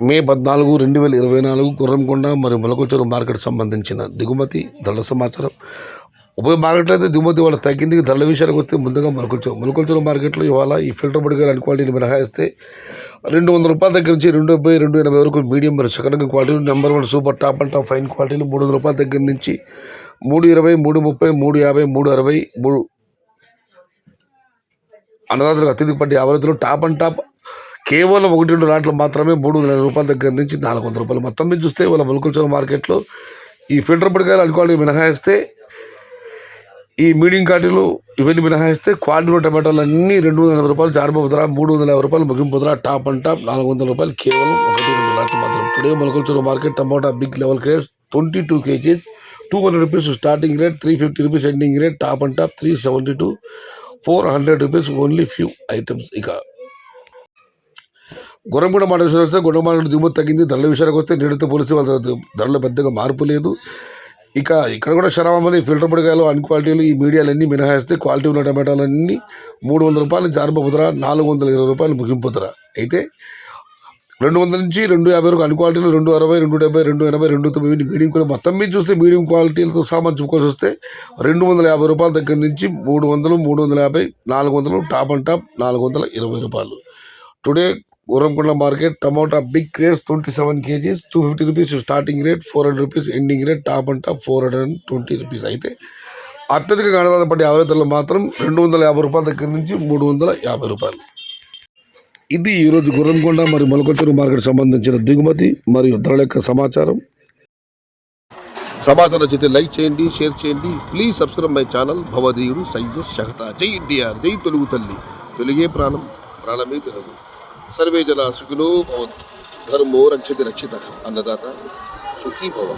మే 14, 2024 గుర్రంకొండ మరియు మొలకల్చెరు మార్కెట్ సంబంధించిన దిగుమతి ధరల సమాచారం. ఉభయ మార్కెట్లో అయితే దిగుమతి వాళ్ళ తగ్గింది. ధరల విషయానికి వస్తే ముందుగా మొలకల్చెరు మార్కెట్లో ఇవాళ ఈ ఫిల్టర్ బుడికాయలు అన్ని క్వాలిటీలు మినహాయిస్తే ₹200 దగ్గర నుంచి 270, 280 వరకు మీడియం మరియు సెకండ్ క్వాలిటీలు, number 1 super top and top fine క్వాలిటీలు ₹300 దగ్గర నుంచి 320, 330, 350, 360, అన్నదాతలకు అత్యధిక పడ్డ యావరేజ్లో టాప్ అండ్ టాప్ కేవలం 1-2 లాట్లు మాత్రమే ₹300 దగ్గర నుంచి ₹400. మొత్తం మీద చూస్తే వాళ్ళ మొలకల్చెరు మార్కెట్లో ఈ ఫిల్టర్ బుడికాయలు అన్ని క్వాలిటీ మినహాయిస్తే, ఈ మీడియం క్వాలిటీలు ఇవన్నీ మినహాయిస్తే క్వాలిటీలో టమాటాలు అన్నీ ₹280 జారుబ ధర, ₹350 ముగింపు ధర, టాప్ అండ్ టాప్ ₹400 కేవలం 1-2 లాట్లు మాత్రం. Today Molakalcheruvu market tomato big level crates 22 kgs, ₹200 starting rate, ₹350 ending rate, top and top ₹372, ₹400 only few items. ఇక గుర్రంకొండ మార్కెట్ వస్తే గుర్రంకొండ దిగుమతి తగ్గింది. ధరల విషయానికి వస్తే నేడుతో పోలిస్తే వాళ్ళ ధరలో పెద్దగా మార్పు లేదు. ఇక ఇక్కడ కూడా శరామని ఫిల్టర్ బుడికాయలు అన్ని క్వాలిటీలు ఈ మీడియాలన్నీ మినహాయిస్తే క్వాలిటీ ఉన్న టమాటాలన్నీ ₹300 జారుబ ధర, ₹420 ముగింపు ధర. అయితే 200 నుంచి 250 వరకు అన్ని క్వాలిటీలు, 260, 270, 280, 290 మీడియం కూడా. మొత్తం మీద చూస్తే మీడియం క్వాలిటీలతో సామాన్ చెప్పుకోవాల్సి వస్తే ₹250 దగ్గర నుంచి 300, 350, 400, top and top ₹420. Today Gurramkonda market tomato big crates 27 kgs, ₹250 starting rate, ₹400 ending rate, top and top ₹420. అయితే అత్యధికంగా ఆధారపడే యావరేజ్ ధరలు మాత్రం ₹250 దగ్గర నుంచి ₹350. ఇది ఈరోజు గుర్రంకొండ మరియు మొలకల్చెరు మార్కెట్ సంబంధించిన దిగుమతి మరియు ధరల యొక్క సమాచారం నచ్చితే లైక్ చేయండి, షేర్ చేయండి. Please subscribe my channel. భవదీయుడు సయ్యద్ షహతా. జై ఎన్టీఆర్, జై తెలుగు తల్లి, తెలుగే ప్రాణం, ప్రాణమే తెలుగు. సర్వే జనా సుఖినో భవంతు. ధర్మో రక్షతి రక్షితః. అన్నదాత సుఖీ భవ.